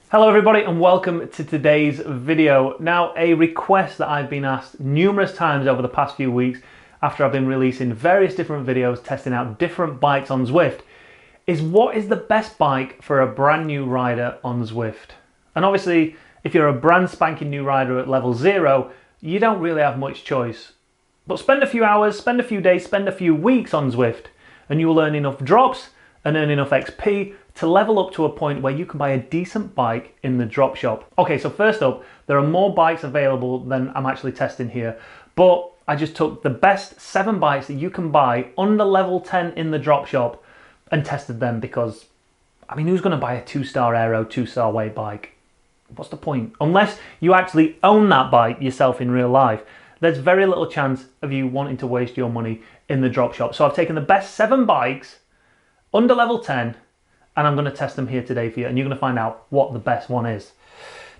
Hello everybody and welcome to today's video. Now, a request that I've been asked numerous times over the past few weeks after I've been releasing various different videos testing out different bikes on Zwift is what is the best bike for a brand new rider on Zwift? And obviously, if you're a brand spanking new rider at level 0, you don't really have much choice. But spend a few hours, spend a few days, spend a few weeks on Zwift and you will earn enough drops and earn enough XP to level up to a point where you can buy a decent bike in the drop shop. Okay, so first up, there are more bikes available than I'm actually testing here, but I just took the best 7 bikes that you can buy under level 10 in the drop shop and tested them because, I mean, who's gonna buy a 2-star aero, 2-star weight bike? What's the point? Unless you actually own that bike yourself in real life, there's very little chance of you wanting to waste your money in the drop shop. So I've taken the best 7 bikes under level 10 and I'm going to test them here today for you, and you're going to find out what the best one is.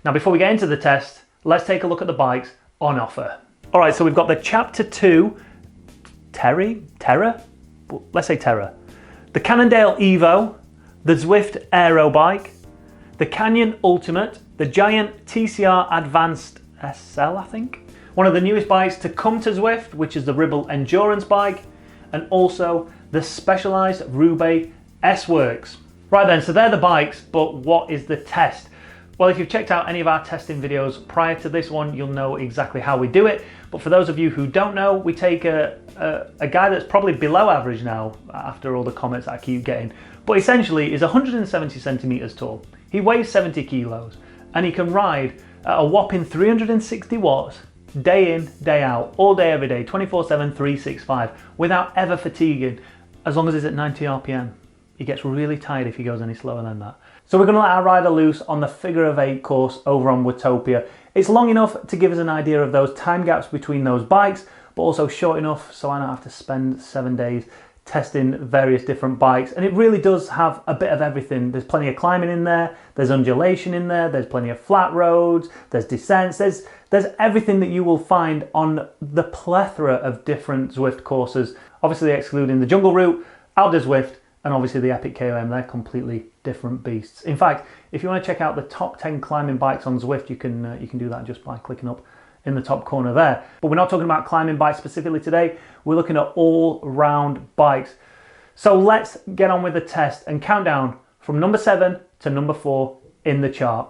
Now, before we get into the test, let's take a look at the bikes on offer. All right, so we've got the Chapter 2 Tere? Let's say Tere. The Cannondale Evo, the Zwift Aero bike, the Canyon Ultimate, the giant TCR Advanced SL, I think. One of the newest bikes to come to Zwift, which is the Ribble Endurance bike, and also the Specialized Ribble S-Works. Right then, so they're the bikes, but what is the test? Well, if you've checked out any of our testing videos prior to this one, you'll know exactly how we do it. But for those of you who don't know, we take a guy that's probably below average now, after all the comments that I keep getting, but essentially is 170 centimeters tall. He weighs 70 kilos, and he can ride at a whopping 360 watts, day in, day out, all day, every day, 24/7, 365, without ever fatiguing, as long as it's at 90 RPM. He gets really tired if he goes any slower than that. So we're going to let our rider loose on the figure of 8 course over on Watopia. It's long enough to give us an idea of those time gaps between those bikes, but also short enough so I don't have to spend 7 days testing various different bikes. And it really does have a bit of everything. There's plenty of climbing in there, there's undulation in there, there's plenty of flat roads, there's descents, there's everything that you will find on the plethora of different Zwift courses, obviously excluding the jungle route, Alder Zwift, and obviously the Epic KOM. They're completely different beasts. In fact, if you want to check out the top 10 climbing bikes on Zwift, you can do that just by clicking up in the top corner there. But we're not talking about climbing bikes specifically today. We're looking at all-round bikes. So let's get on with the test and count down from number 7 to number 4 in the chart.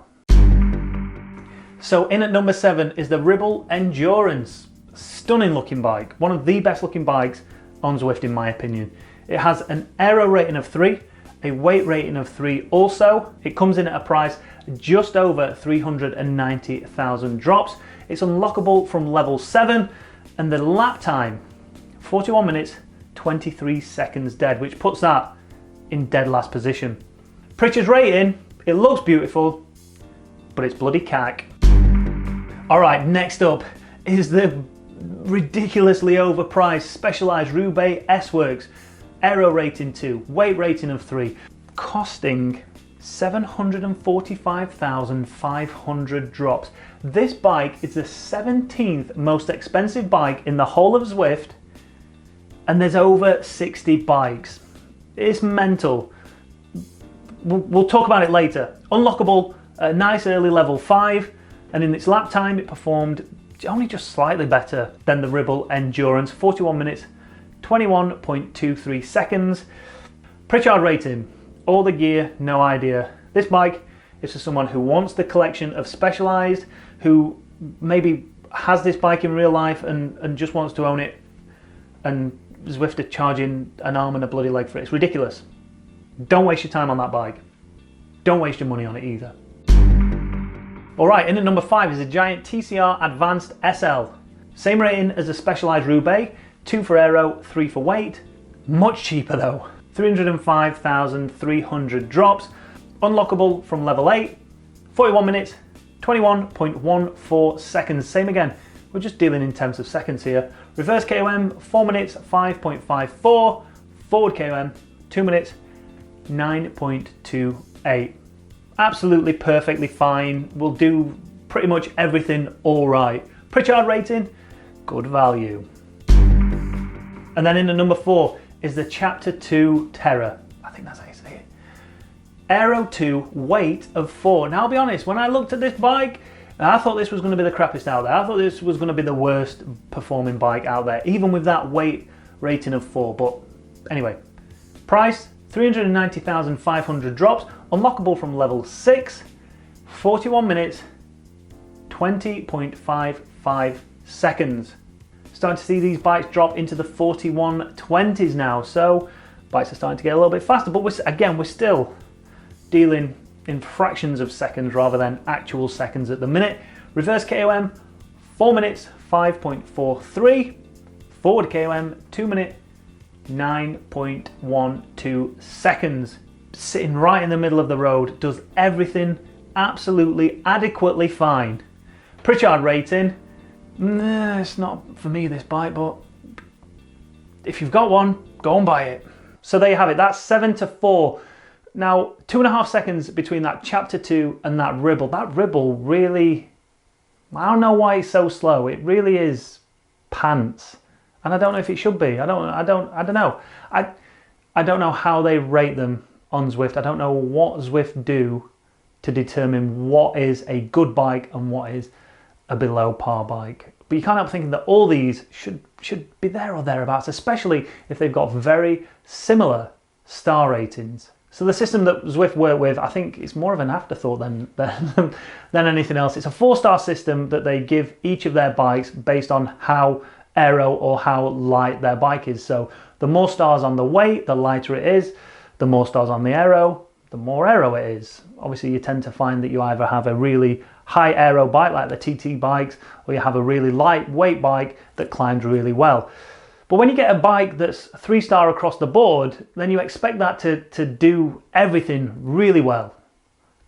So in at number 7 is the Ribble Endurance. Stunning looking bike. One of the best looking bikes on Zwift in my opinion. It has an aero rating of 3, a weight rating of 3 also. It comes in at a price just over 390,000 drops. It's unlockable from level 7 and the lap time, 41 minutes, 23 seconds dead, which puts that in dead last position. Pritchard's rating, it looks beautiful, but it's bloody cack. All right, next up is the ridiculously overpriced Specialized Ribble S-Works. Aero rating 2, weight rating of 3, costing 745,500 drops. This bike is the 17th most expensive bike in the whole of Zwift, and there's over 60 bikes. It's mental. We'll talk about it later. Unlockable, a nice early level 5, and in its lap time it performed only just slightly better than the Ribble Endurance, 41 minutes, 21.23 seconds. Pritchard rating, all the gear, no idea. This bike is for someone who wants the collection of Specialized, who maybe has this bike in real life and just wants to own it, and Zwift are charging an arm and a bloody leg for it. It's ridiculous. Don't waste your time on that bike. Don't waste your money on it either. All right, in at number 5 is a giant TCR Advanced SL. Same rating as the Specialized Ribble, 2 for aero, 3 for weight. Much cheaper though. 305,300 drops. Unlockable from level 8. 41 minutes, 21.14 seconds. Same again. We're just dealing in tenths of seconds here. Reverse KOM, 4 minutes, 5.54. Forward KOM, 2 minutes, 9.28. Absolutely perfectly fine. Will do pretty much everything all right. Pritchard rating, good value. And then in the number 4 is the Chapter 2 Tere. I think that's how you say it. Aero 2, weight of 4. Now I'll be honest, when I looked at this bike, I thought this was going to be the crappiest out there. I thought this was going to be the worst performing bike out there, even with that weight rating of 4. But anyway, price 390,500 drops, unlockable from level 6, 41 minutes, 20.55 seconds. Starting to see these bikes drop into the 41.20s now, so bikes are starting to get a little bit faster, but we're still dealing in fractions of seconds rather than actual seconds at the minute. Reverse KOM 4 minutes 5.43, forward KOM 2 minute 9.12 seconds. Sitting right in the middle of the road, does everything absolutely adequately fine. Pritchard rating, it's not for me this bike, but if you've got one, go and buy it. So there you have it, that's 7 to 4. Now, 2.5 seconds between that Chapter 2 and that Ribble. That Ribble really, I don't know why it's so slow. It really is pants. And I don't know if it should be. I don't know. I don't know how they rate them on Zwift. I don't know what Zwift do to determine what is a good bike and what is a below par bike. But you can't help thinking that all these should be there or thereabouts, especially if they've got very similar star ratings. So the system that Zwift work with, I think it's more of an afterthought than anything else. It's a 4-star system that they give each of their bikes based on how aero or how light their bike is. So the more stars on the weight, the lighter it is. The more stars on the aero, the more aero it is. Obviously you tend to find that you either have a really high aero bike like the TT bikes, or you have a really lightweight bike that climbs really well. But when you get a bike that's 3-star across the board, then you expect that to do everything really well.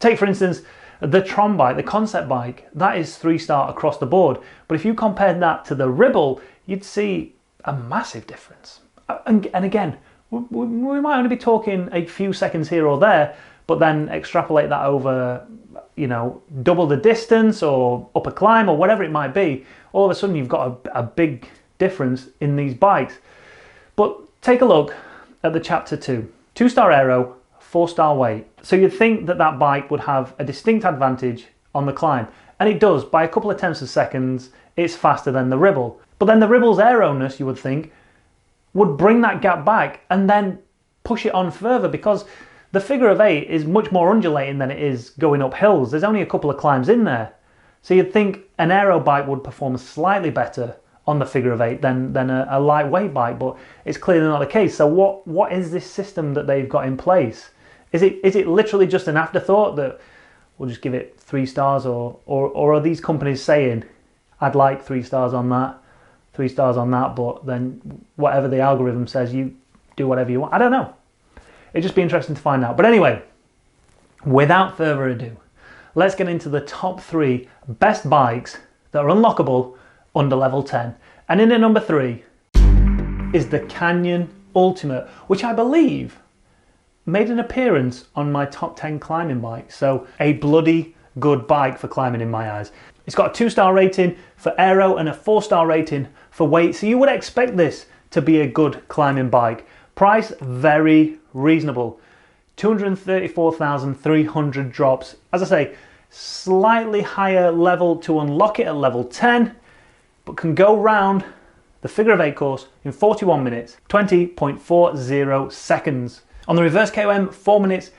Take for instance the Tron bike, the concept bike, that is 3-star across the board. But if you compared that to the Ribble, you'd see a massive difference. And again, we might only be talking a few seconds here or there, but then extrapolate that over, you know, double the distance or up a climb or whatever it might be. All of a sudden you've got a big difference in these bikes. But take a look at the Chapter 2. 2-star aero, 4-star weight. So you'd think that that bike would have a distinct advantage on the climb. And it does. By a couple of tenths of seconds, it's faster than the Ribble. But then the Ribble's aeroness, you would think, would bring that gap back and then push it on further, because the figure of 8 is much more undulating than it is going up hills. There's only a couple of climbs in there. So you'd think an aero bike would perform slightly better on the figure of 8 than a lightweight bike, but it's clearly not the case. So what is this system that they've got in place? Is it literally just an afterthought that we'll just give it 3 stars, or are these companies saying, I'd like 3 stars on that, 3 stars on that, but then whatever the algorithm says, you do whatever you want? I don't know. It'd just be interesting to find out. But anyway, without further ado, let's get into the top 3 best bikes that are unlockable under level 10. And in at number 3 is the Canyon Ultimate, which I believe made an appearance on my top 10 climbing bike. So a bloody good bike for climbing in my eyes. It's got a 2-star rating for aero and a 4-star rating for weight. So you would expect this to be a good climbing bike. Price very reasonable. 234,300 drops. As I say, slightly higher level to unlock it at level 10, but can go round the figure of 8 course in 41 minutes, 20.40 seconds. On the reverse KOM, 4 minutes,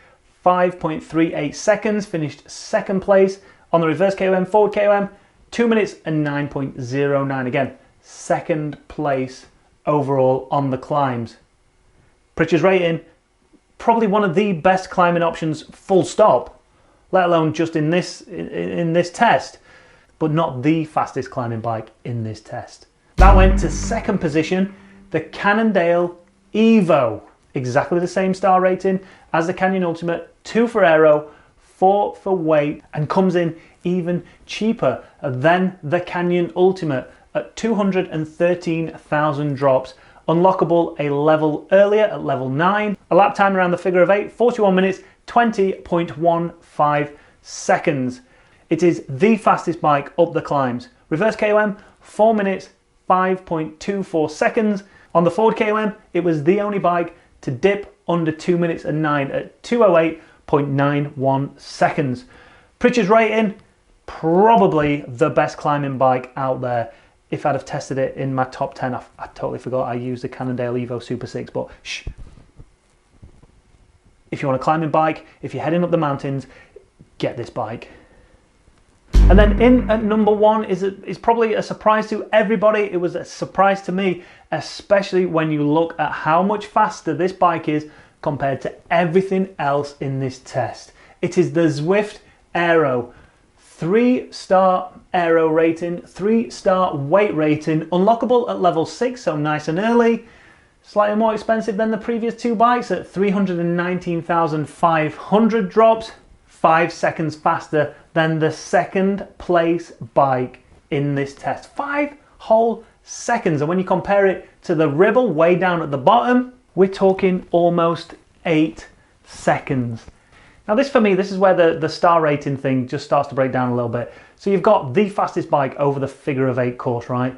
5.38 seconds, finished 2nd place. On the reverse KOM, forward KOM, 2 minutes and 9.09. Again, 2nd place overall on the climbs. Pritchard's rating, probably one of the best climbing options full stop, let alone just in this test, but not the fastest climbing bike in this test. That went to 2nd position, the Cannondale Evo. Exactly the same star rating as the Canyon Ultimate, 2 for aero, 4 for weight, and comes in even cheaper than the Canyon Ultimate at 213,000 drops. Unlockable a level earlier at level 9. A lap time around the figure of 8, 41 minutes, 20.15 seconds. It is the fastest bike up the climbs. Reverse KOM, 4 minutes, 5.24 seconds. On the forward KOM, it was the only bike to dip under 2 minutes and 9 at 2:08.99. 5.91 seconds. Pritchard's rating, probably the best climbing bike out there. If I'd have tested it in my top 10, I totally forgot I used the Cannondale Evo Super 6, but shh. If you want a climbing bike, if you're heading up the mountains, get this bike. And then in at number one is probably a surprise to everybody. It was a surprise to me, especially when you look at how much faster this bike is compared to everything else in this test. It is the Zwift Aero. 3-star aero rating, 3-star weight rating, unlockable at level 6, so nice and early. Slightly more expensive than the previous two bikes at 319,500 drops. 5 seconds faster than the second place bike in this test. 5 whole seconds. And when you compare it to the Ribble way down at the bottom, we're talking almost 8 seconds. Now this, for me, this is where the star rating thing just starts to break down a little bit. So you've got the fastest bike over the figure of 8 course, right?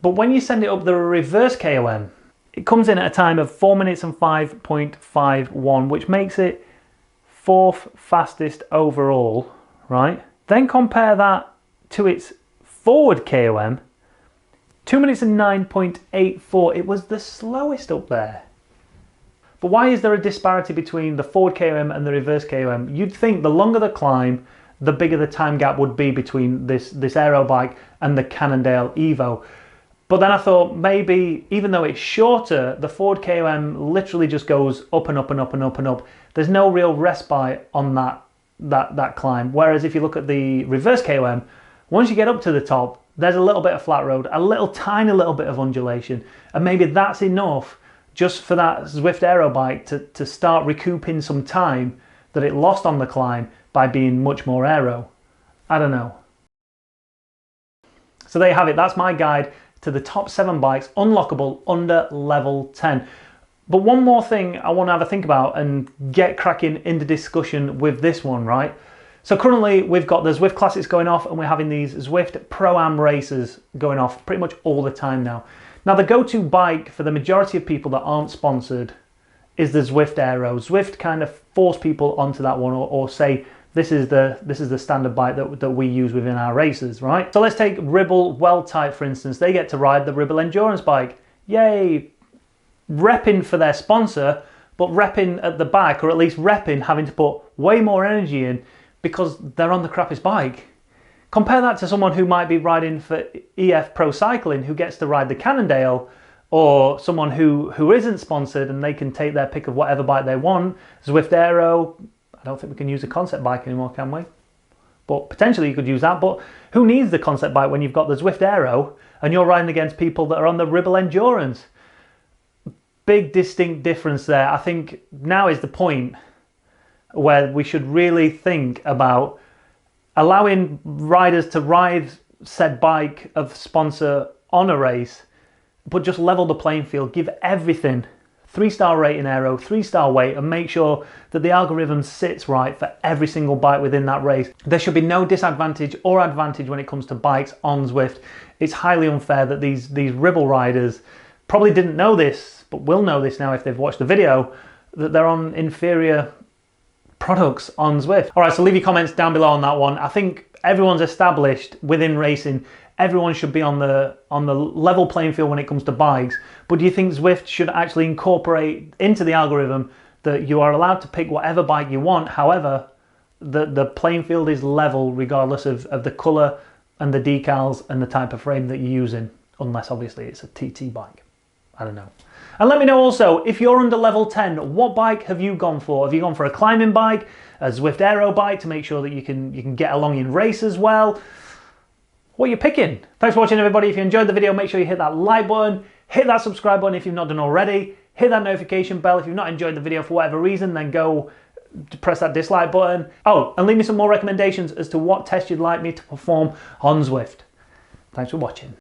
But when you send it up the reverse KOM, it comes in at a time of 4 minutes and 5.51, which makes it 4th fastest overall, right? Then compare that to its forward KOM, 2 minutes and 9.84. It was the slowest up there. But why is there a disparity between the forward KOM and the reverse KOM? You'd think the longer the climb, the bigger the time gap would be between this aero bike and the Cannondale Evo. But then I thought maybe, even though it's shorter, the forward KOM literally just goes up and up and up and up and up. There's no real respite on that climb. Whereas if you look at the reverse KOM, once you get up to the top, there's a little bit of flat road, a tiny little bit of undulation, and maybe that's enough just for that Zwift Aero bike to start recouping some time that it lost on the climb by being much more aero. I don't know. So there you have it. That's my guide to the top 7 bikes unlockable under level 10. But one more thing I want to have a think about and get cracking into discussion with this one, right? So currently we've got the Zwift Classics going off and we're having these Zwift Pro-Am races going off pretty much all the time now. Now the go-to bike for the majority of people that aren't sponsored is the Zwift Aero. Zwift kind of force people onto that one or say this is the standard bike that we use within our races, right? So let's take Ribble Well-Type for instance. They get to ride the Ribble Endurance bike. Yay! Repping for their sponsor, but repping at the back, or at least repping having to put way more energy in because they're on the crappiest bike. Compare that to someone who might be riding for EF Pro Cycling who gets to ride the Cannondale, or someone who isn't sponsored and they can take their pick of whatever bike they want. Zwift Aero, I don't think we can use a concept bike anymore, can we? But potentially you could use that, but who needs the concept bike when you've got the Zwift Aero and you're riding against people that are on the Ribble Endurance? Big distinct difference there. I think now is the point where we should really think about allowing riders to ride said bike of sponsor on a race, but just level the playing field, give everything 3-star rating aero, 3-star weight, and make sure that the algorithm sits right for every single bike within that race. There should be no disadvantage or advantage when it comes to bikes on Zwift. It's highly unfair that these Ribble riders probably didn't know this, but will know this now if they've watched the video, that they're on inferior products on Zwift. All right, so leave your comments down below on that one. I think everyone's established within racing, everyone should be on the level playing field when it comes to bikes. But do you think Zwift should actually incorporate into the algorithm that you are allowed to pick whatever bike you want, however, the playing field is level regardless of the colour and the decals and the type of frame that you're using, unless obviously it's a TT bike. I don't know. And let me know also, if you're under level 10, what bike have you gone for? Have you gone for a climbing bike, a Zwift Aero bike to make sure that you can get along in race as well? What are you picking? Thanks for watching everybody. If you enjoyed the video, make sure you hit that like button, hit that subscribe button if you've not done already, hit that notification bell. If you've not enjoyed the video for whatever reason, then go to press that dislike button. Oh, and leave me some more recommendations as to what test you'd like me to perform on Zwift. Thanks for watching.